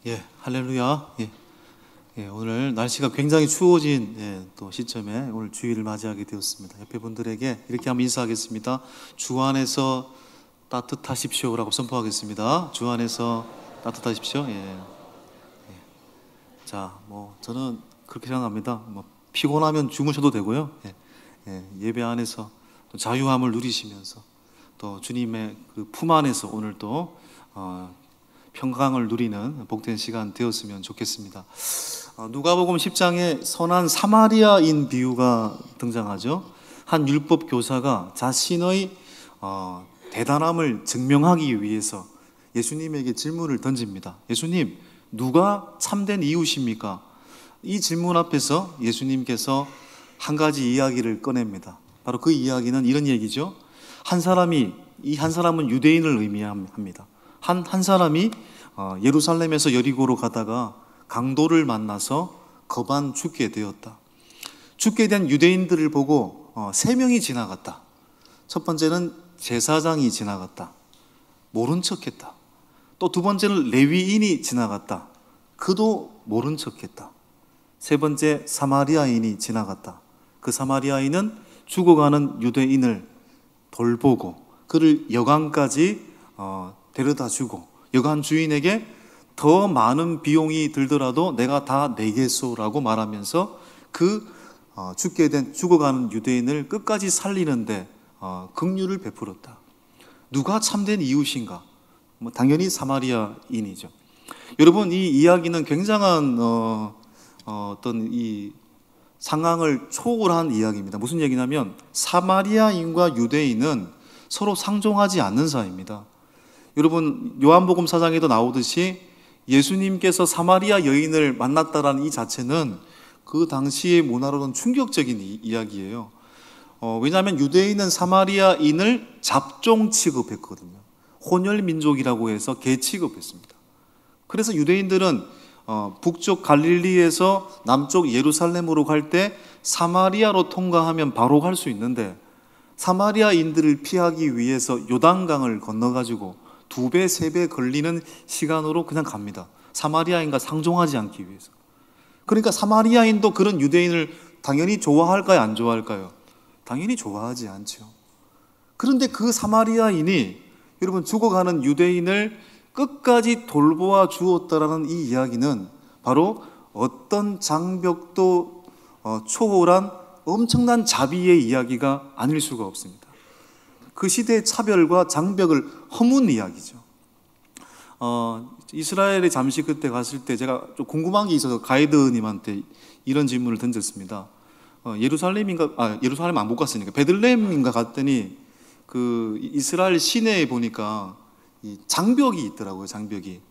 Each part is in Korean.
예, 할렐루야. 오늘 날씨가 굉장히 추워진 또 시점에 오늘 주일을 맞이하게 되었습니다. 옆에 분들에게 이렇게 한번 인사하겠습니다. 주 안에서 따뜻하십시오라고 선포하겠습니다. 주 안에서 따뜻하십시오. 자, 저는 그렇게 생각합니다. 피곤하면 주무셔도 되고요. 예배 안에서 또 자유함을 누리시면서 또 주님의 그 품 안에서 오늘 또 평강을 누리는 복된 시간 되었으면 좋겠습니다. 누가복음 10장에 선한 사마리아인 비유가 등장하죠. 한 율법 교사가 자신의 대단함을 증명하기 위해서 예수님에게 질문을 던집니다. 예수님, 누가 참된 이웃입니까? 이 질문 앞에서 예수님께서 한 가지 이야기를 꺼냅니다. 바로 그 이야기는 이런 얘기죠. 이 한 사람은 유대인을 의미합니다. 한 사람이 예루살렘에서 여리고로 가다가 강도를 만나서 거반 죽게 되었다. 죽게 된 유대인들을 보고 세 명이 지나갔다. 첫 번째는 제사장이 지나갔다. 모른 척했다. 또 두 번째는 레위인이 지나갔다. 그도 모른 척했다. 세 번째 사마리아인이 지나갔다. 그 사마리아인은 죽어가는 유대인을 돌보고 그를 여관까지 데려다 주고 여관 주인에게 더 많은 비용이 들더라도 내가 다 내겠소라고 말하면서 그 죽어가는 유대인을 끝까지 살리는데 긍휼을 베풀었다. 누가 참된 이웃인가? 당연히 사마리아인이죠. 여러분, 이 이야기는 굉장한 어떤 이 상황을 초월한 이야기입니다. 무슨 얘기냐면 사마리아인과 유대인은 서로 상종하지 않는 사이입니다. 여러분, 요한복음 4장에도 나오듯이 예수님께서 사마리아 여인을 만났다라는 이 자체는 그 당시의 문화로는 충격적인 이야기예요. 왜냐하면 유대인은 사마리아인을 잡종 취급했거든요. 혼혈민족이라고 해서 개 취급했습니다. 그래서 유대인들은 북쪽 갈릴리에서 남쪽 예루살렘으로 갈 때 사마리아로 통과하면 바로 갈 수 있는데 사마리아인들을 피하기 위해서 요단강을 건너가지고 2배, 3배 걸리는 시간으로 그냥 갑니다. 사마리아인과 상종하지 않기 위해서. 그러니까 사마리아인도 그런 유대인을 당연히 좋아할까요? 안 좋아할까요? 당연히 좋아하지 않죠. 그런데 그 사마리아인이 여러분 죽어가는 유대인을 끝까지 돌보아 주었다라는 이 이야기는 바로 어떤 장벽도 초월한 엄청난 자비의 이야기가 아닐 수가 없습니다. 그 시대의 차별과 장벽을 허문 이야기죠. 이스라엘에 잠시 그때 갔을 때 제가 좀 궁금한 게 있어서 가이드님한테 이런 질문을 던졌습니다. 예루살렘 안 못 갔으니까 베들레헴인가 갔더니 그 이스라엘 시내에 보니까 이 장벽이 있더라고요. 장벽이.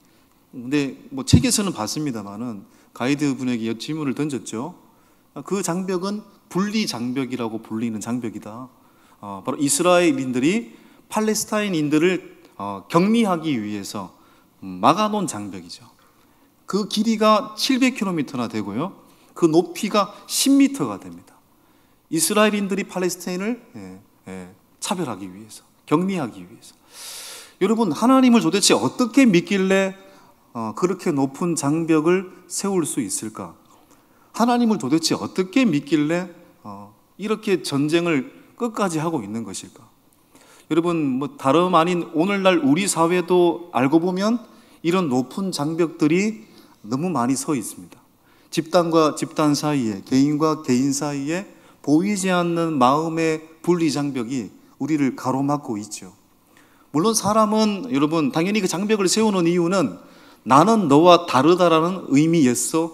근데 책에서는 봤습니다만은 가이드 분에게 질문을 던졌죠. 그 장벽은 분리 장벽이라고 불리는 장벽이다. 바로 이스라엘인들이 팔레스타인인들을 격리하기 위해서 막아놓은 장벽이죠. 그 길이가 700km나 되고요. 그 높이가 10m가 됩니다. 이스라엘인들이 팔레스타인을 차별하기 위해서, 격리하기 위해서. 여러분, 하나님을 도대체 어떻게 믿길래 그렇게 높은 장벽을 세울 수 있을까? 하나님을 도대체 어떻게 믿길래 이렇게 전쟁을 끝까지 하고 있는 것일까? 여러분, 다름 아닌 오늘날 우리 사회도 알고 보면 이런 높은 장벽들이 너무 많이 서 있습니다. 집단과 집단 사이에, 개인과 개인 사이에 보이지 않는 마음의 분리 장벽이 우리를 가로막고 있죠. 물론 사람은 여러분 당연히 그 장벽을 세우는 이유는 나는 너와 다르다라는 의미였을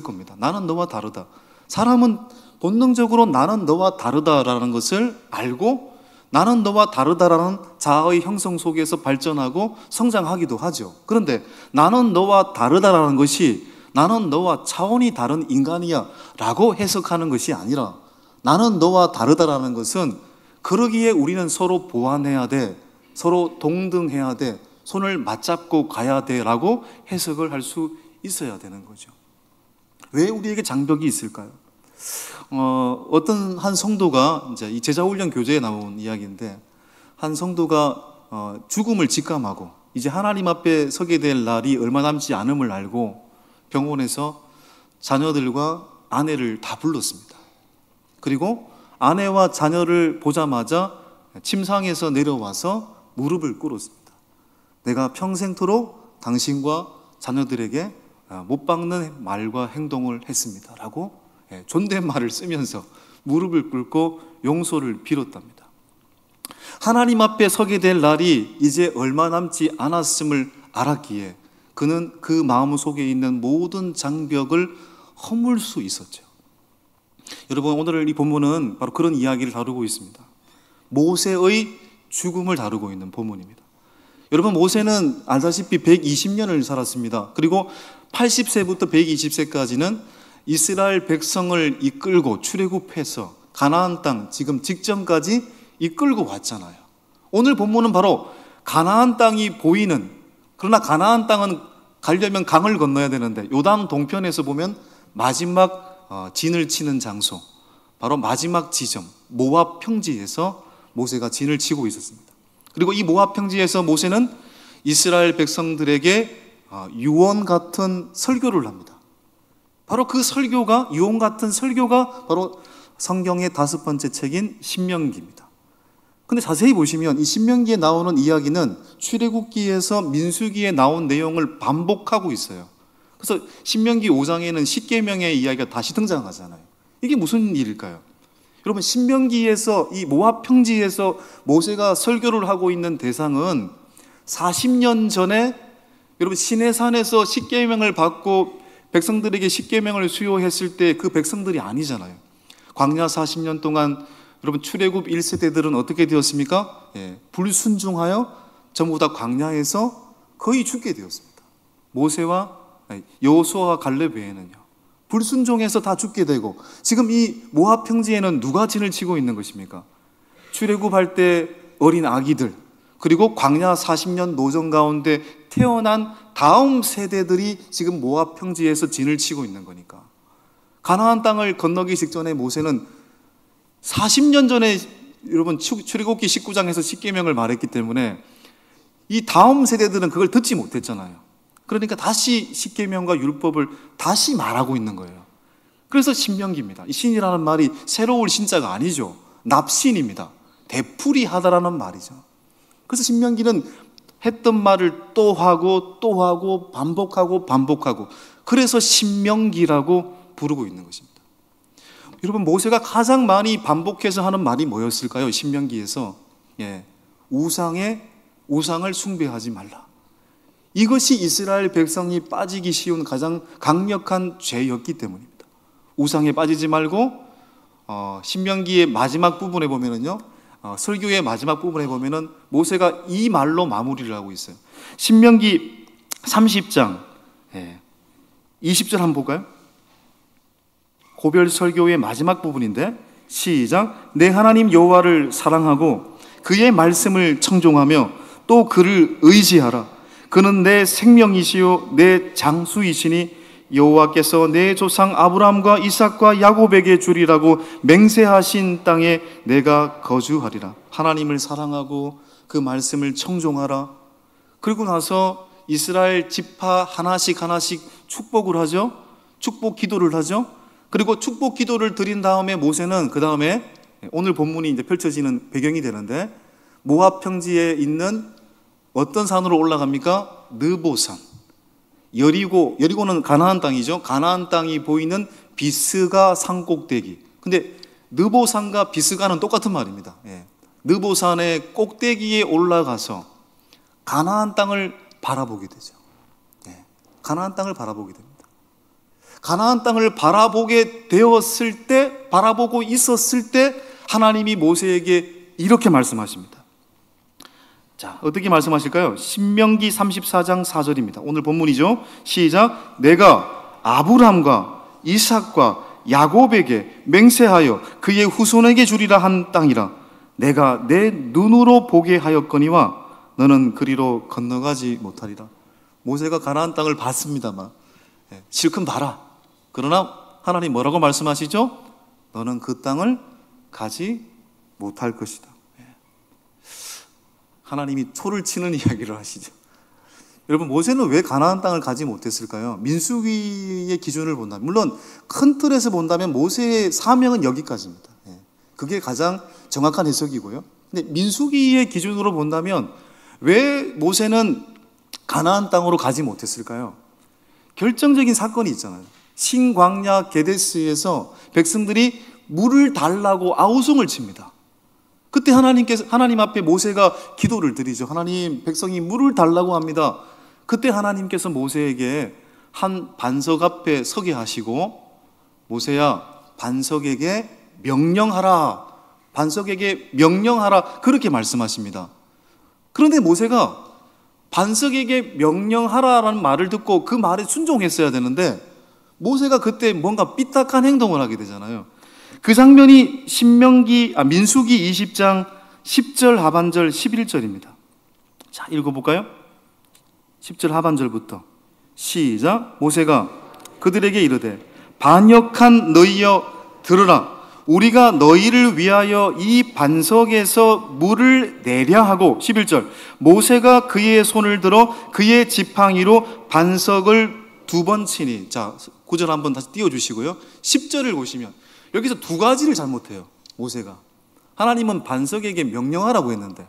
겁니다. 나는 너와 다르다. 사람은 본능적으로 나는 너와 다르다라는 것을 알고 나는 너와 다르다라는 자아의 형성 속에서 발전하고 성장하기도 하죠. 그런데 나는 너와 다르다라는 것이 나는 너와 차원이 다른 인간이야 라고 해석하는 것이 아니라 나는 너와 다르다라는 것은 그러기에 우리는 서로 보완해야 돼, 서로 동등해야 돼, 손을 맞잡고 가야 돼 라고 해석을 할 수 있어야 되는 거죠. 왜 우리에게 장벽이 있을까요? 어떤 한 성도가 이제 이 제자훈련 교재에 나온 이야기인데 한 성도가 죽음을 직감하고 이제 하나님 앞에 서게 될 날이 얼마 남지 않음을 알고 병원에서 자녀들과 아내를 다 불렀습니다. 그리고 아내와 자녀를 보자마자 침상에서 내려와서 무릎을 꿇었습니다. 내가 평생토록 당신과 자녀들에게 못 박는 말과 행동을 했습니다 라고 존댓말을 쓰면서 무릎을 꿇고 용서를 빌었답니다. 하나님 앞에 서게 될 날이 이제 얼마 남지 않았음을 알았기에 그는 그 마음 속에 있는 모든 장벽을 허물 수 있었죠. 여러분, 오늘 이 본문은 바로 그런 이야기를 다루고 있습니다. 모세의 죽음을 다루고 있는 본문입니다. 여러분, 모세는 알다시피 120년을 살았습니다. 그리고 80세부터 120세까지는 이스라엘 백성을 이끌고 출애굽해서 가나안 땅, 지금 직전까지 이끌고 왔잖아요. 오늘 본문은 바로 가나안 땅이 보이는, 그러나 가나안 땅은 가려면 강을 건너야 되는데 요단 동편에서 보면 마지막 진을 치는 장소, 바로 마지막 지점 모압 평지에서 모세가 진을 치고 있었습니다. 그리고 이 모압 평지에서 모세는 이스라엘 백성들에게 유언 같은 설교를 합니다. 바로 그 설교가, 유언 같은 설교가 바로 성경의 5번째 책인 신명기입니다. 근데 자세히 보시면 이 신명기에 나오는 이야기는 출애굽기에서 민수기에 나온 내용을 반복하고 있어요. 그래서 신명기 5장에는 십계명의 이야기가 다시 등장하잖아요. 이게 무슨 일일까요? 여러분, 신명기에서 이 모압 평지에서 모세가 설교를 하고 있는 대상은 40년 전에 여러분 시내산에서 십계명을 받고 백성들에게 십계명을 수요했을 때 그 백성들이 아니잖아요. 광야 40년 동안 여러분 출애굽 1세대들은 어떻게 되었습니까? 불순종하여 전부 다 광야에서 거의 죽게 되었습니다. 모세와 여호수아와 갈렙 외에는요. 불순종해서 다 죽게 되고, 지금 이 모압 평지에는 누가 진을 치고 있는 것입니까? 출애굽할 때 어린 아기들, 그리고 광야 40년 노정 가운데 태어난 다음 세대들이 지금 모압 평지에서 진을 치고 있는 거니까. 가나안 땅을 건너기 직전에 모세는 40년 전에 여러분 출애굽기 19장에서 십계명을 말했기 때문에 이 다음 세대들은 그걸 듣지 못했잖아요. 그러니까 다시 십계명과 율법을 다시 말하고 있는 거예요. 그래서 신명기입니다. 이 신이라는 말이 새로울 신자가 아니죠. 납신입니다. 되풀이하다라는 말이죠. 그래서 신명기는 했던 말을 또 하고 또 하고 반복하고 반복하고, 그래서 신명기라고 부르고 있는 것입니다. 여러분, 모세가 가장 많이 반복해서 하는 말이 뭐였을까요? 신명기에서 우상을 숭배하지 말라. 이것이 이스라엘 백성이 빠지기 쉬운 가장 강력한 죄였기 때문입니다. 우상에 빠지지 말고 신명기의 마지막 부분에 보면은요, 설교의 마지막 부분에 보면은 모세가 이 말로 마무리를 하고 있어요. 신명기 30장 20절 한번 볼까요? 고별 설교의 마지막 부분인데, 시작. 내 하나님 여호와를 사랑하고 그의 말씀을 청종하며 또 그를 의지하라. 그는 내 생명이시요 내 장수이시니 여호와께서 내 조상 아브라함과 이삭과 야곱에게 주리라고 맹세하신 땅에 내가 거주하리라. 하나님을 사랑하고 그 말씀을 청종하라. 그리고 나서 이스라엘 지파 하나씩 축복을 하죠. 축복 기도를 하죠. 그리고 축복 기도를 드린 다음에 모세는 그 다음에 오늘 본문이 이제 펼쳐지는 배경이 되는데, 모압 평지에 있는 어떤 산으로 올라갑니까? 느보산. 여리고는 가나안 땅이죠. 가나안 땅이 보이는 비스가 산 꼭대기. 근데 느보산과 비스가는 똑같은 말입니다. 느보산의 꼭대기에 올라가서 가나안 땅을 바라보게 되죠. 가나안 땅을 바라보게 됩니다. 가나안 땅을 바라보게 되었을 때, 바라보고 있었을 때 하나님이 모세에게 이렇게 말씀하십니다. 자, 어떻게 말씀하실까요? 신명기 34장 4절입니다. 오늘 본문이죠. 시작. 내가 아브람과 이삭과 야곱에게 맹세하여 그의 후손에게 주리라 한 땅이라. 내가 내 눈으로 보게 하였거니와 너는 그리로 건너가지 못하리라. 모세가 가나안 땅을 봤습니다만 실컷 봐라. 그러나 하나님 뭐라고 말씀하시죠? 너는 그 땅을 가지 못할 것이다. 하나님이 초를 치는 이야기를 하시죠. 여러분, 모세는 왜 가나안 땅을 가지 못했을까요? 민수기의 기준을 본다면, 물론 큰 틀에서 본다면 모세의 사명은 여기까지입니다. 그게 가장 정확한 해석이고요. 근데 민수기의 기준으로 본다면 왜 모세는 가나안 땅으로 가지 못했을까요? 결정적인 사건이 있잖아요. 신광야 게데스에서 백성들이 물을 달라고 아우성을 칩니다. 그때 하나님 앞에 모세가 기도를 드리죠. 하나님, 백성이 물을 달라고 합니다. 그때 하나님께서 모세에게 한 반석 앞에 서게 하시고, 모세야, 반석에게 명령하라. 반석에게 명령하라. 그렇게 말씀하십니다. 그런데 모세가 반석에게 명령하라라는 말을 듣고 그 말에 순종했어야 되는데, 모세가 그때 뭔가 삐딱한 행동을 하게 되잖아요. 그 장면이 민수기 20장 10절 하반절 11절입니다. 자, 읽어볼까요? 10절 하반절부터 시작. 모세가 그들에게 이르되 반역한 너희여 들으라. 우리가 너희를 위하여 이 반석에서 물을 내랴 하고, 11절 모세가 그의 손을 들어 그의 지팡이로 반석을 2번 치니. 자, 9절 한번 다시 띄워주시고요. 10절을 보시면 여기서 2가지를 잘못해요. 모세가, 하나님은 반석에게 명령하라고 했는데,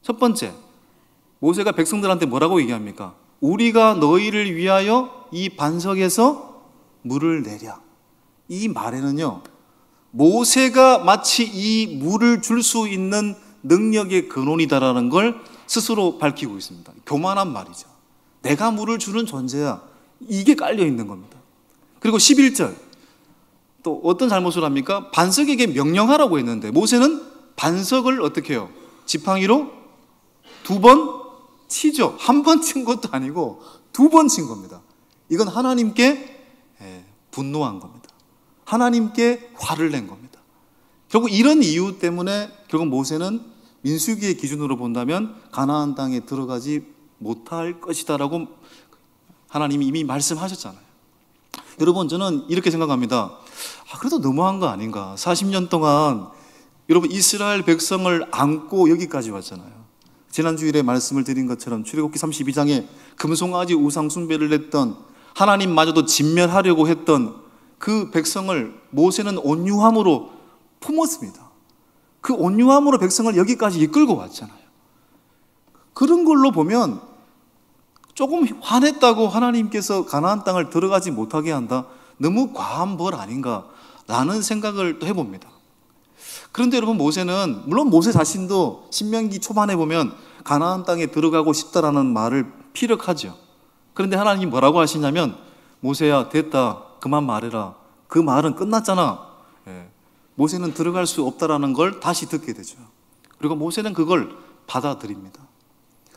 첫 번째, 모세가 백성들한테 뭐라고 얘기합니까? 우리가 너희를 위하여 이 반석에서 물을 내랴. 이 말에는요, 모세가 마치 이 물을 줄 수 있는 능력의 근원이다라는 걸 스스로 밝히고 있습니다. 교만한 말이죠. 내가 물을 주는 존재야. 이게 깔려 있는 겁니다. 그리고 11절 또 어떤 잘못을 합니까? 반석에게 명령하라고 했는데 모세는 반석을 어떻게 해요? 지팡이로 2번 치죠. 1번 친 것도 아니고 2번 친 겁니다. 이건 하나님께 분노한 겁니다. 하나님께 화를 낸 겁니다. 결국 이런 이유 때문에 결국 모세는 민수기의 기준으로 본다면 가나안 땅에 들어가지 못할 것이다라고 하나님이 이미 말씀하셨잖아요. 여러분, 저는 이렇게 생각합니다. 그래도 너무한 거 아닌가? 40년 동안 여러분 이스라엘 백성을 안고 여기까지 왔잖아요. 지난주일에 말씀을 드린 것처럼 출애굽기 32장에 금송아지 우상 숭배를 했던, 하나님마저도 진멸하려고 했던 그 백성을 모세는 온유함으로 품었습니다. 그 온유함으로 백성을 여기까지 이끌고 왔잖아요. 그런 걸로 보면 조금 화냈다고 하나님께서 가나안 땅을 들어가지 못하게 한다? 너무 과한 벌 아닌가라는 생각을 또 해봅니다. 그런데 여러분, 모세는, 물론 모세 자신도 신명기 초반에 보면 가나안 땅에 들어가고 싶다라는 말을 피력하죠. 그런데 하나님이 뭐라고 하시냐면, 모세야, 됐다, 그만 말해라. 그 말은 끝났잖아. 모세는 들어갈 수 없다라는 걸 다시 듣게 되죠. 그리고 모세는 그걸 받아들입니다.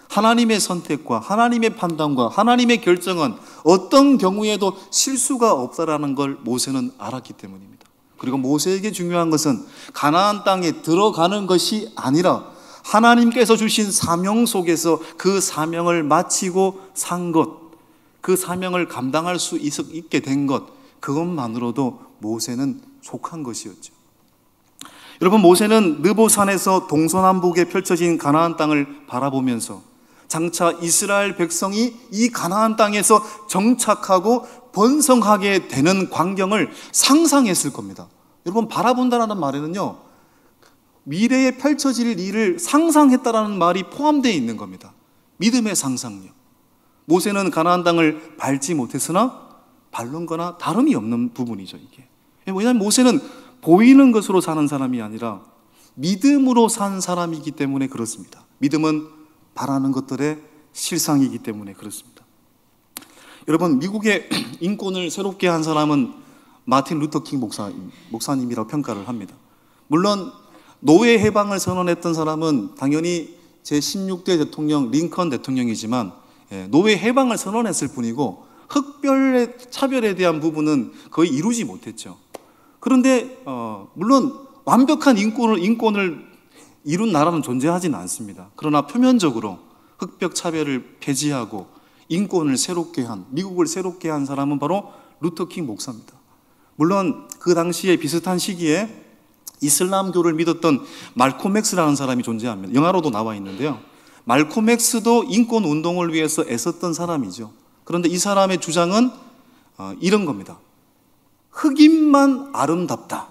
하나님의 선택과 하나님의 판단과 하나님의 결정은 어떤 경우에도 실수가 없다라는 걸 모세는 알았기 때문입니다. 그리고 모세에게 중요한 것은 가나안 땅에 들어가는 것이 아니라 하나님께서 주신 사명 속에서 그 사명을 마치고 산 것, 그 사명을 감당할 수 있게 된 것, 그것만으로도 모세는 족한 것이었죠. 여러분, 모세는 느보산에서 동서남북에 펼쳐진 가나안 땅을 바라보면서 장차 이스라엘 백성이 이 가나안 땅에서 정착하고 번성하게 되는 광경을 상상했을 겁니다. 여러분, 바라본다라는 말에는요, 미래에 펼쳐질 일을 상상했다라는 말이 포함되어 있는 겁니다. 믿음의 상상력. 모세는 가나안 땅을 밟지 못했으나 밟는 거나 다름이 없는 부분이죠, 이게. 왜냐하면 모세는 보이는 것으로 사는 사람이 아니라 믿음으로 산 사람이기 때문에 그렇습니다. 믿음은 바라는 것들의 실상이기 때문에 그렇습니다. 여러분, 미국의 인권을 새롭게 한 사람은 마틴 루터 킹 목사님이라고 평가를 합니다. 물론 노예 해방을 선언했던 사람은 당연히 제16대 대통령 링컨 대통령이지만 노예 해방을 선언했을 뿐이고 흑별의 차별에 대한 부분은 거의 이루지 못했죠. 그런데 물론 완벽한 인권을 이룬 나라는 존재하지는 않습니다. 그러나 표면적으로 흑백 차별을 폐지하고 인권을 새롭게 한, 미국을 새롭게 한 사람은 바로 루터 킹 목사입니다. 물론 그 당시에 비슷한 시기에 이슬람교를 믿었던 말콤 X라는 사람이 존재합니다. 영화로도 나와 있는데요. 말콤 X도 인권 운동을 위해서 애썼던 사람이죠. 그런데 이 사람의 주장은 이런 겁니다. 흑인만 아름답다.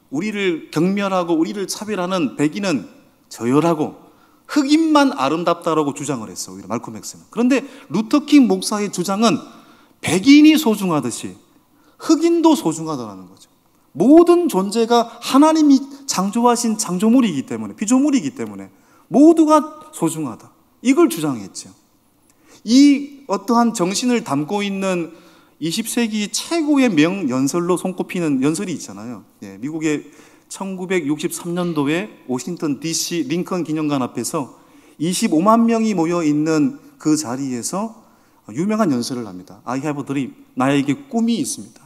우리를 경멸하고 우리를 차별하는 백인은 저열하고 흑인만 아름답다라고 주장을 했어, 오히려 말콤 X는. 그런데 루터킹 목사의 주장은 백인이 소중하듯이 흑인도 소중하다는 거죠. 모든 존재가 하나님이 창조하신 창조물이기 때문에, 피조물이기 때문에 모두가 소중하다. 이걸 주장했죠. 이 어떠한 정신을 담고 있는 20세기 최고의 명연설로 손꼽히는 연설이 있잖아요. 미국의 1963년도에 워싱턴 DC 링컨 기념관 앞에서 25만 명이 모여 있는 그 자리에서 유명한 연설을 합니다. I have a dream. 나에게 꿈이 있습니다.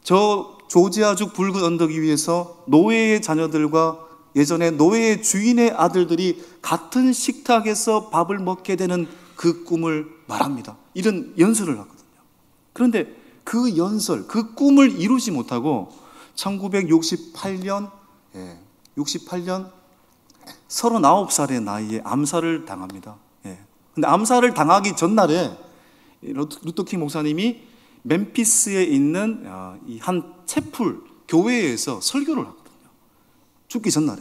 저 조지아주 붉은 언덕 위에서 노예의 자녀들과 예전에 노예의 주인의 아들들이 같은 식탁에서 밥을 먹게 되는 그 꿈을 말합니다. 이런 연설을 하거든요. 그런데 그 연설, 그 꿈을 이루지 못하고 1968년 39살의 나이에 암살을 당합니다. 근데 암살을 당하기 전날에 루터킹 목사님이 멤피스에 있는 이 한 채플 교회에서 설교를 하거든요. 죽기 전날에.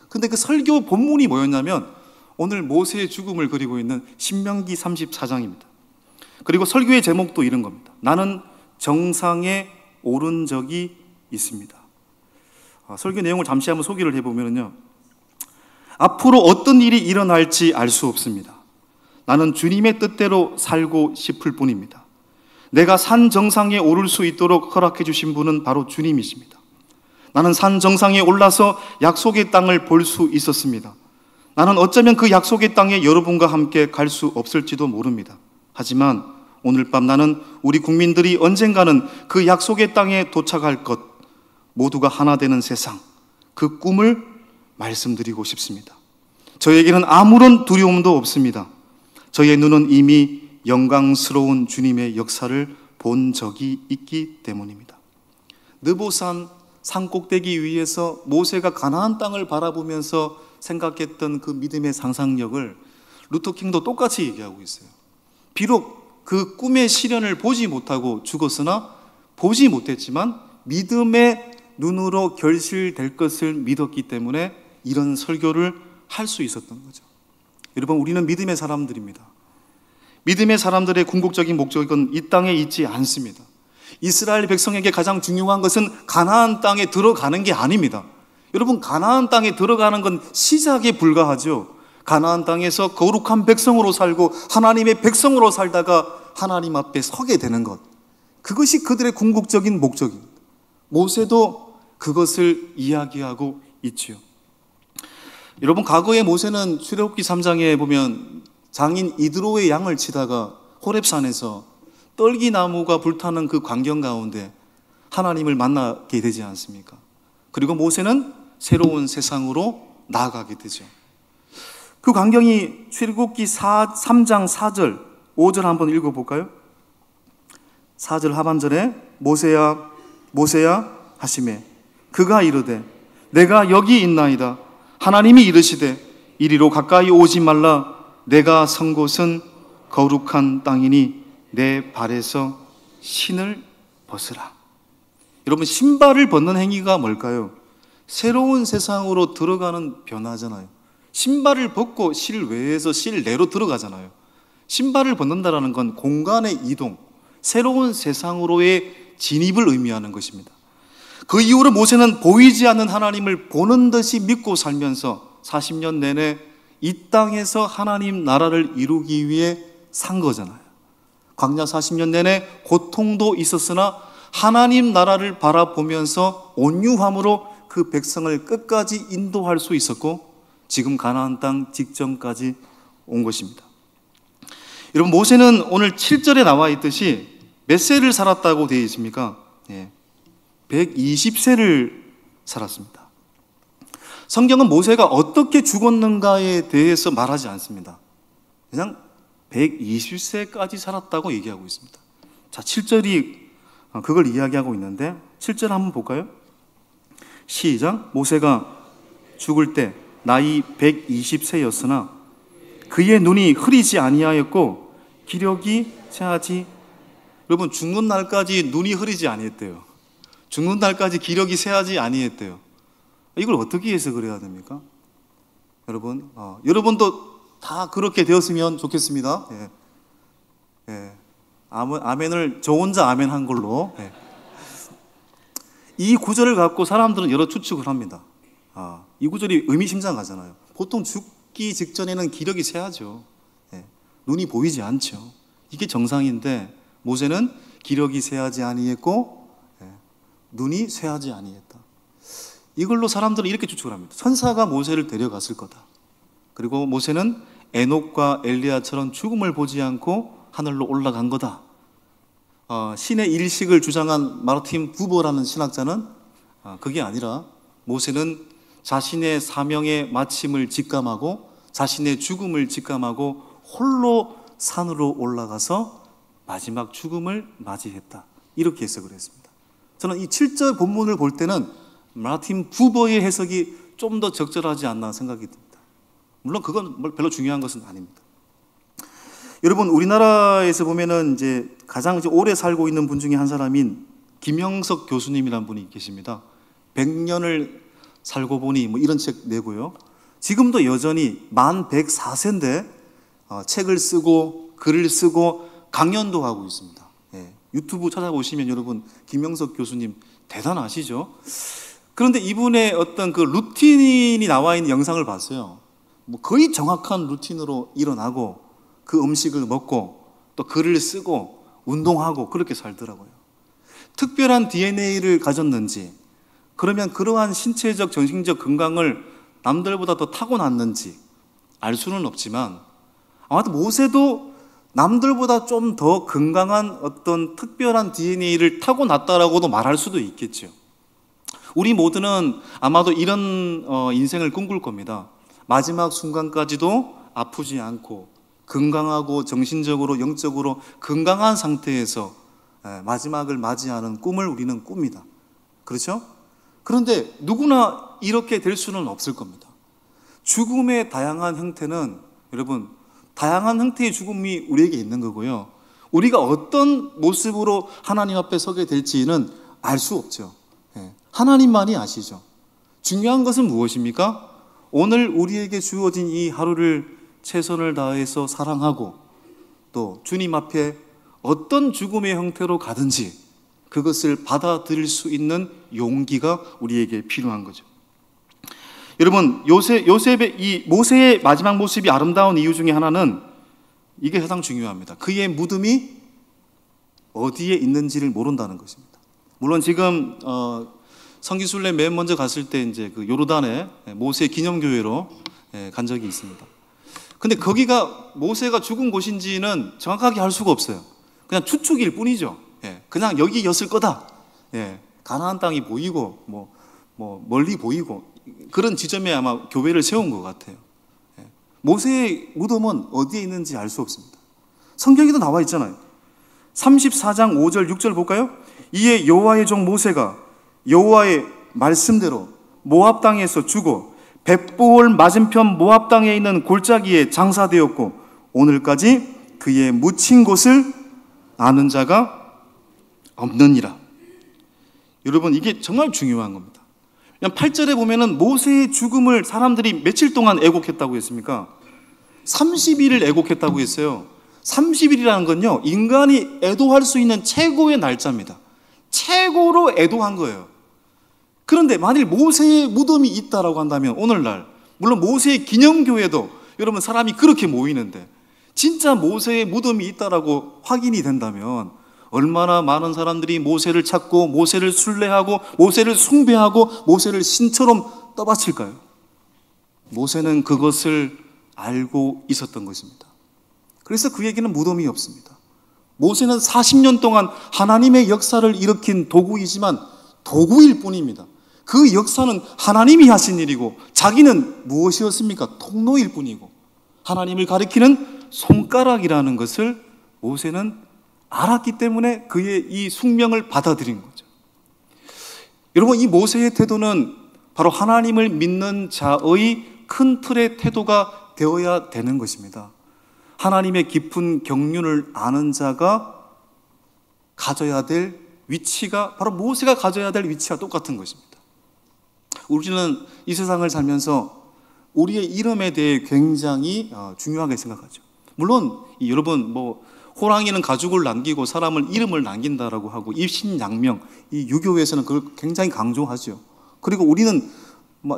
근데 그 설교 본문이 뭐였냐면 오늘 모세의 죽음을 그리고 있는 신명기 34장입니다. 그리고 설교의 제목도 이런 겁니다. 나는 정상에 오른 적이 있습니다. 설교 내용을 잠시 한번 소개를 해보면요, 앞으로 어떤 일이 일어날지 알 수 없습니다. 나는 주님의 뜻대로 살고 싶을 뿐입니다. 내가 산 정상에 오를 수 있도록 허락해 주신 분은 바로 주님이십니다. 나는 산 정상에 올라서 약속의 땅을 볼 수 있었습니다. 나는 어쩌면 그 약속의 땅에 여러분과 함께 갈 수 없을지도 모릅니다. 하지만 오늘 밤 나는 우리 국민들이 언젠가는 그 약속의 땅에 도착할 것, 모두가 하나 되는 세상, 그 꿈을 말씀드리고 싶습니다. 저에게는 아무런 두려움도 없습니다. 저의 눈은 이미 영광스러운 주님의 역사를 본 적이 있기 때문입니다. 느보산 산꼭대기 위에서 모세가 가나안 땅을 바라보면서 생각했던 그 믿음의 상상력을 루터킹도 똑같이 얘기하고 있어요. 비록 그 꿈의 실현을 보지 못하고 죽었으나 보지 못했지만 믿음의 눈으로 결실될 것을 믿었기 때문에 이런 설교를 할 수 있었던 거죠. 여러분, 우리는 믿음의 사람들입니다. 믿음의 사람들의 궁극적인 목적은 이 땅에 있지 않습니다. 이스라엘 백성에게 가장 중요한 것은 가나안 땅에 들어가는 게 아닙니다. 여러분, 가나안 땅에 들어가는 건 시작에 불과하죠. 가나안 땅에서 거룩한 백성으로 살고 하나님의 백성으로 살다가 하나님 앞에 서게 되는 것, 그것이 그들의 궁극적인 목적입니다. 모세도 그것을 이야기하고 있지요. 여러분, 과거에 모세는 출애굽기 3장에 보면 장인 이드로의 양을 치다가 호렙산에서 떨기나무가 불타는 그 광경 가운데 하나님을 만나게 되지 않습니까? 그리고 모세는 새로운 세상으로 나아가게 되죠. 그 광경이 출애굽기 3장 4절 5절 한번 읽어볼까요? 4절 하반절에 모세야 모세야 하시매 그가 이르되 내가 여기 있나이다. 하나님이 이르시되 이리로 가까이 오지 말라. 내가 선 곳은 거룩한 땅이니 내 발에서 신을 벗으라. 여러분, 신발을 벗는 행위가 뭘까요? 새로운 세상으로 들어가는 변화잖아요. 신발을 벗고 실외에서 실내로 들어가잖아요. 신발을 벗는다는 건 공간의 이동, 새로운 세상으로의 진입을 의미하는 것입니다. 그 이후로 모세는 보이지 않는 하나님을 보는 듯이 믿고 살면서 40년 내내 이 땅에서 하나님 나라를 이루기 위해 산 거잖아요. 광야 40년 내내 고통도 있었으나 하나님 나라를 바라보면서 온유함으로 그 백성을 끝까지 인도할 수 있었고 지금 가나안 땅 직전까지 온 것입니다. 여러분, 모세는 오늘 7절에 나와 있듯이 몇 세를 살았다고 되어 있습니까? 120세를 살았습니다. 성경은 모세가 어떻게 죽었는가에 대해서 말하지 않습니다. 그냥 120세까지 살았다고 얘기하고 있습니다. 자, 7절이 그걸 이야기하고 있는데 7절 한번 볼까요? 시작. 모세가 죽을 때 나이 120세였으나 그의 눈이 흐리지 아니하였고 기력이 쇠하지. 여러분, 죽는 날까지 눈이 흐리지 아니했대요. 죽는 날까지 기력이 쇠하지 아니했대요. 이걸 어떻게 해석을 해야 됩니까? 여러분, 여러분도 다 그렇게 되었으면 좋겠습니다. 예. 예. 아멘을 저 혼자 아멘 한 걸로. 예. 이 구절을 갖고 사람들은 여러 추측을 합니다. 이 구절이 의미심장하잖아요. 보통 죽기 직전에는 기력이 쇠하죠. 예. 눈이 보이지 않죠. 이게 정상인데 모세는 기력이 쇠하지 아니했고 눈이 쇠하지 아니했다. 이걸로 사람들은 이렇게 추측을 합니다. 천사가 모세를 데려갔을 거다. 그리고 모세는 에녹과 엘리야처럼 죽음을 보지 않고 하늘로 올라간 거다. 신의 일식을 주장한 마르틴 부버라는 신학자는 그게 아니라 모세는 자신의 사명의 마침을 직감하고 자신의 죽음을 직감하고 홀로 산으로 올라가서 마지막 죽음을 맞이했다. 이렇게 해석을 했습니다. 저는 이 7절 본문을 볼 때는 마르틴 부버의 해석이 좀 더 적절하지 않나 생각이 듭니다. 물론 그건 별로 중요한 것은 아닙니다. 여러분, 우리나라에서 보면은 이제 가장 오래 살고 있는 분 중에 한 사람인 김영석 교수님이라는 분이 계십니다. 100년을 살고 보니 뭐 이런 책 내고요. 지금도 여전히 만 104세인데 책을 쓰고 글을 쓰고 강연도 하고 있습니다. 예, 유튜브 찾아보시면 여러분 김영석 교수님 대단하시죠? 그런데 이분의 어떤 그 루틴이 나와 있는 영상을 봤어요. 뭐 거의 정확한 루틴으로 일어나고 그 음식을 먹고 또 글을 쓰고 운동하고 그렇게 살더라고요. 특별한 DNA를 가졌는지, 그러면 그러한 신체적 정신적 건강을 남들보다 더 타고났는지 알 수는 없지만 아마도 모세도 남들보다 좀 더 건강한 어떤 특별한 DNA를 타고났다라고도 말할 수도 있겠죠. 우리 모두는 아마도 이런 인생을 꿈꿀 겁니다. 마지막 순간까지도 아프지 않고 건강하고 정신적으로 영적으로 건강한 상태에서 마지막을 맞이하는 꿈을 우리는 꿉니다. 그렇죠? 그런데 누구나 이렇게 될 수는 없을 겁니다. 죽음의 다양한 형태는 여러분, 다양한 형태의 죽음이 우리에게 있는 거고요. 우리가 어떤 모습으로 하나님 앞에 서게 될지는 알 수 없죠. 하나님만이 아시죠. 중요한 것은 무엇입니까? 오늘 우리에게 주어진 이 하루를 최선을 다해서 사랑하고 또 주님 앞에 어떤 죽음의 형태로 가든지 그것을 받아들일 수 있는 용기가 우리에게 필요한 거죠. 여러분, 요셉의 이 모세의 마지막 모습이 아름다운 이유 중에 하나는 이게 가장 중요합니다. 그의 무덤이 어디에 있는지를 모른다는 것입니다. 물론 지금 성기순례 맨 먼저 갔을 때 이제 그 요르단에 모세 기념교회로 간 적이 있습니다. 근데 거기가 모세가 죽은 곳인지는 정확하게 알 수가 없어요. 그냥 추측일 뿐이죠. 그냥 여기였을 거다. 가나안 땅이 보이고 뭐 멀리 보이고 그런 지점에 아마 교회를 세운 것 같아요. 모세의 무덤은 어디에 있는지 알 수 없습니다. 성경에도 나와 있잖아요. 34장 5절 6절 볼까요? 이에 여호와의 종 모세가 여호와의 말씀대로 모압 땅에서 죽어 벳보올 맞은편 모압 땅에 있는 골짜기에 장사되었고 오늘까지 그의 묻힌 곳을 아는 자가 없느니라. 여러분, 이게 정말 중요한 겁니다. 8절에 보면은 모세의 죽음을 사람들이 며칠 동안 애곡했다고 했습니까? 30일을 애곡했다고 했어요. 30일이라는 건요, 인간이 애도할 수 있는 최고의 날짜입니다. 최고로 애도한 거예요. 그런데 만일 모세의 무덤이 있다라고 한다면 오늘날, 물론 모세의 기념교회도 여러분 사람이 그렇게 모이는데 진짜 모세의 무덤이 있다라고 확인이 된다면 얼마나 많은 사람들이 모세를 찾고 모세를 순례하고 모세를 숭배하고 모세를 신처럼 떠받칠까요? 모세는 그것을 알고 있었던 것입니다. 그래서 그에게는 무덤이 없습니다. 모세는 40년 동안 하나님의 역사를 일으킨 도구이지만 도구일 뿐입니다. 그 역사는 하나님이 하신 일이고 자기는 무엇이었습니까? 통로일 뿐이고 하나님을 가리키는 손가락이라는 것을 모세는 알았기 때문에 그의 이 숙명을 받아들인 거죠. 여러분, 이 모세의 태도는 바로 하나님을 믿는 자의 큰 틀의 태도가 되어야 되는 것입니다. 하나님의 깊은 경륜을 아는 자가 가져야 될 위치가 바로 모세가 가져야 될 위치와 똑같은 것입니다. 우리는 이 세상을 살면서 우리의 이름에 대해 굉장히 중요하게 생각하죠. 물론 여러분 호랑이는 가죽을 남기고 사람은 이름을 남긴다라고 하고 입신양명, 이 유교에서는 그걸 굉장히 강조하죠. 그리고 우리는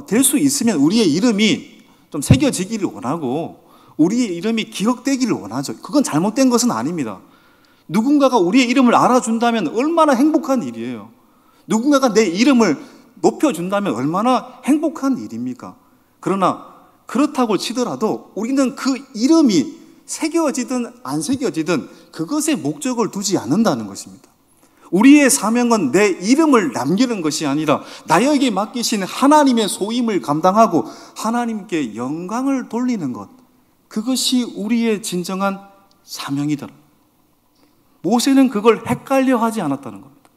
될 수 있으면 우리의 이름이 좀 새겨지기를 원하고 우리의 이름이 기억되기를 원하죠. 그건 잘못된 것은 아닙니다. 누군가가 우리의 이름을 알아준다면 얼마나 행복한 일이에요. 누군가가 내 이름을 높여준다면 얼마나 행복한 일입니까? 그러나 그렇다고 치더라도 우리는 그 이름이 새겨지든 안 새겨지든 그것에 목적을 두지 않는다는 것입니다. 우리의 사명은 내 이름을 남기는 것이 아니라 나에게 맡기신 하나님의 소임을 감당하고 하나님께 영광을 돌리는 것, 그것이 우리의 진정한 사명이더라. 모세는 그걸 헷갈려 하지 않았다는 겁니다.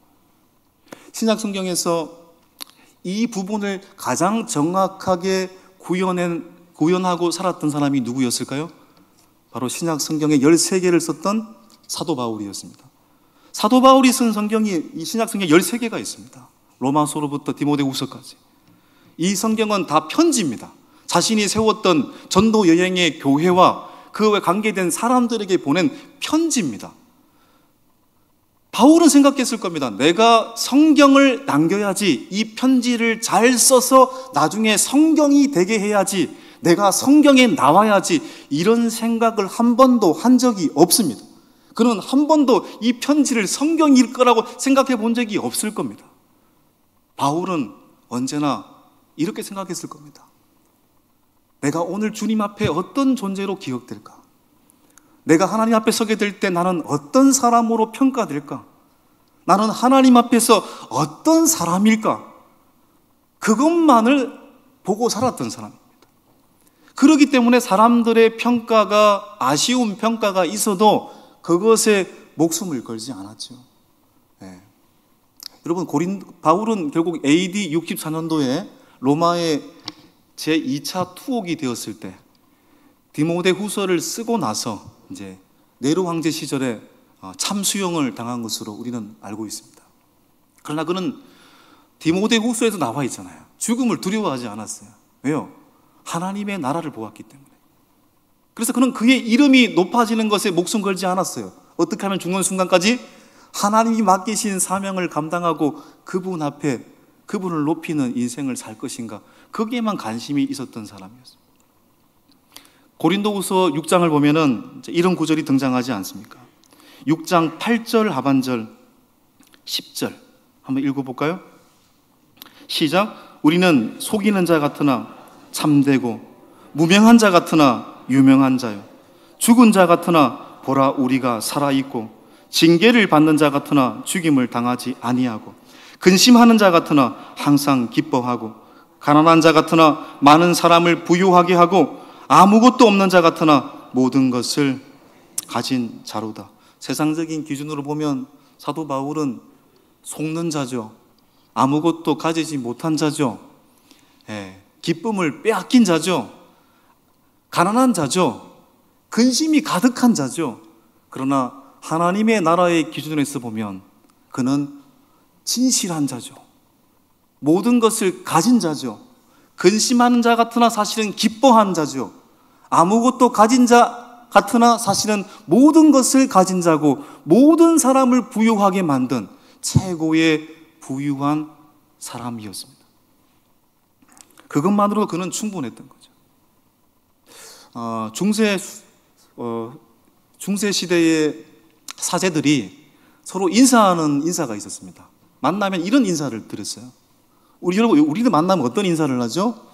신약 성경에서 이 부분을 가장 정확하게 구현하고 살았던 사람이 누구였을까요? 바로 신약 성경의 13개를 썼던 사도 바울이었습니다. 사도 바울이 쓴 성경이 이 신약 성경 13개가 있습니다. 로마서로부터 디모데후서까지. 이 성경은 다 편지입니다. 자신이 세웠던 전도 여행의 교회와 그와 관계된 사람들에게 보낸 편지입니다. 바울은 생각했을 겁니다. 내가 성경을 남겨야지, 이 편지를 잘 써서 나중에 성경이 되게 해야지, 내가 성경에 나와야지, 이런 생각을 한 번도 한 적이 없습니다. 그는 한 번도 이 편지를 성경일 거라고 생각해 본 적이 없을 겁니다. 바울은 언제나 이렇게 생각했을 겁니다. 내가 오늘 주님 앞에 어떤 존재로 기억될까? 내가 하나님 앞에 서게 될 때 나는 어떤 사람으로 평가될까? 나는 하나님 앞에서 어떤 사람일까? 그것만을 보고 살았던 사람입니다. 그렇기 때문에 사람들의 평가가, 아쉬운 평가가 있어도 그것에 목숨을 걸지 않았죠. 네. 여러분, 바울은 결국 AD 64년도에 로마의 제2차 투옥이 되었을 때 디모데후서를 쓰고 나서 이제 네로 황제 시절에 참수형을 당한 것으로 우리는 알고 있습니다. 그러나 그는 디모데후서에도 나와 있잖아요. 죽음을 두려워하지 않았어요. 왜요? 하나님의 나라를 보았기 때문에. 그래서 그는 그의 이름이 높아지는 것에 목숨 걸지 않았어요. 어떻게 하면 죽는 순간까지 하나님이 맡기신 사명을 감당하고 그분 앞에 그분을 높이는 인생을 살 것인가, 거기에만 관심이 있었던 사람이었습니다. 고린도후서 6장을 보면은 이런 구절이 등장하지 않습니까? 6장 8절 하반절 10절 한번 읽어볼까요? 시작. 우리는 속이는 자 같으나 참되고 무명한 자 같으나 유명한 자요, 죽은 자 같으나 보라 우리가 살아있고, 징계를 받는 자 같으나 죽임을 당하지 아니하고, 근심하는 자 같으나 항상 기뻐하고, 가난한 자 같으나 많은 사람을 부유하게 하고, 아무것도 없는 자 같으나 모든 것을 가진 자로다. 세상적인 기준으로 보면 사도 바울은 속는 자죠. 아무것도 가지지 못한 자죠. 기쁨을 빼앗긴 자죠. 가난한 자죠. 근심이 가득한 자죠. 그러나 하나님의 나라의 기준에서 보면 그는 진실한 자죠. 모든 것을 가진 자죠. 근심하는 자 같으나 사실은 기뻐한 자죠. 아무것도 가진 자 같으나 사실은 모든 것을 가진 자고, 모든 사람을 부유하게 만든 최고의 부유한 사람이었습니다. 그것만으로도 그는 충분했던 거죠. 중세 시대의 사제들이 서로 인사하는 인사가 있었습니다. 만나면 이런 인사를 드렸어요. 우리도 만나면 어떤 인사를 하죠?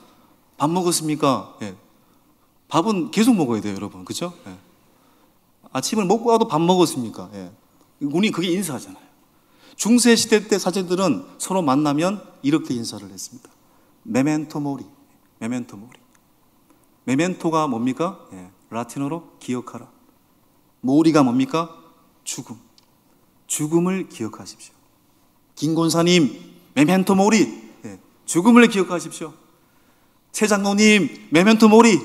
밥 먹었습니까? 예. 밥은 계속 먹어야 돼요, 여러분. 그렇죠? 예. 아침을 먹고 와도 밥 먹었습니까? 예. 우리 그게 인사잖아요. 중세 시대 때 사제들은 서로 만나면 이렇게 인사를 했습니다. 메멘토 모리. 메멘토 모리. 메멘토가 뭡니까? 예. 라틴어로 기억하라. 모리가 뭡니까? 죽음. 죽음을 기억하십시오. 김권사님, 메멘토 모리. 예. 죽음을 기억하십시오. 최 장로님, 메멘토 모리.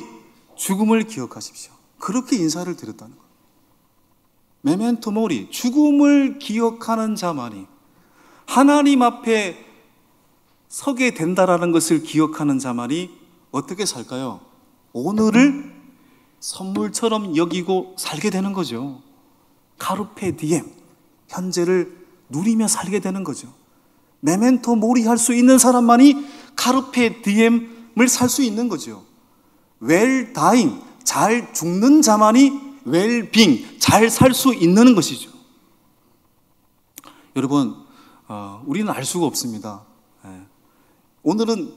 죽음을 기억하십시오. 그렇게 인사를 드렸다는 거예요. 메멘토 모리, 죽음을 기억하는 자만이 하나님 앞에 서게 된다라는 것을 기억하는 자만이 어떻게 살까요? 오늘을 선물처럼 여기고 살게 되는 거죠. 카르페 디엠, 현재를 누리며 살게 되는 거죠. 메멘토 모리 할 수 있는 사람만이 카르페 디엠을 살 수 있는 거죠. 웰 다잉, 잘 죽는 자만이 웰빙, 잘 살 수 있는 것이죠. 여러분, 우리는 알 수가 없습니다. 오늘은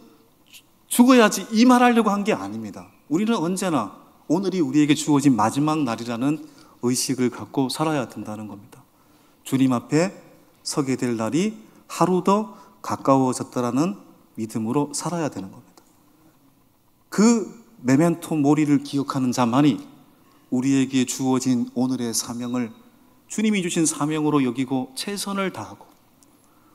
죽어야지 이 말하려고 한 게 아닙니다. 우리는 언제나 오늘이 우리에게 주어진 마지막 날이라는 의식을 갖고 살아야 된다는 겁니다. 주님 앞에 서게 될 날이 하루 더 가까워졌다라는 믿음으로 살아야 되는 겁니다. 그 메멘토 모리를 기억하는 자만이 우리에게 주어진 오늘의 사명을 주님이 주신 사명으로 여기고 최선을 다하고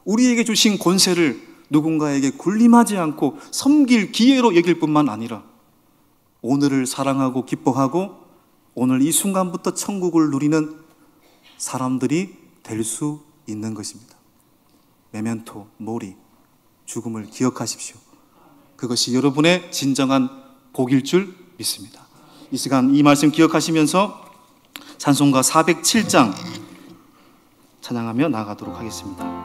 우리에게 주신 권세를 누군가에게 군림하지 않고 섬길 기회로 여길 뿐만 아니라 오늘을 사랑하고 기뻐하고 오늘 이 순간부터 천국을 누리는 사람들이 될 수 있는 것입니다. 메멘토 모리, 죽음을 기억하십시오. 그것이 여러분의 진정한 복일 줄 믿습니다. 이 시간 이 말씀 기억하시면서 찬송가 407장 찬양하며 나아가도록 하겠습니다.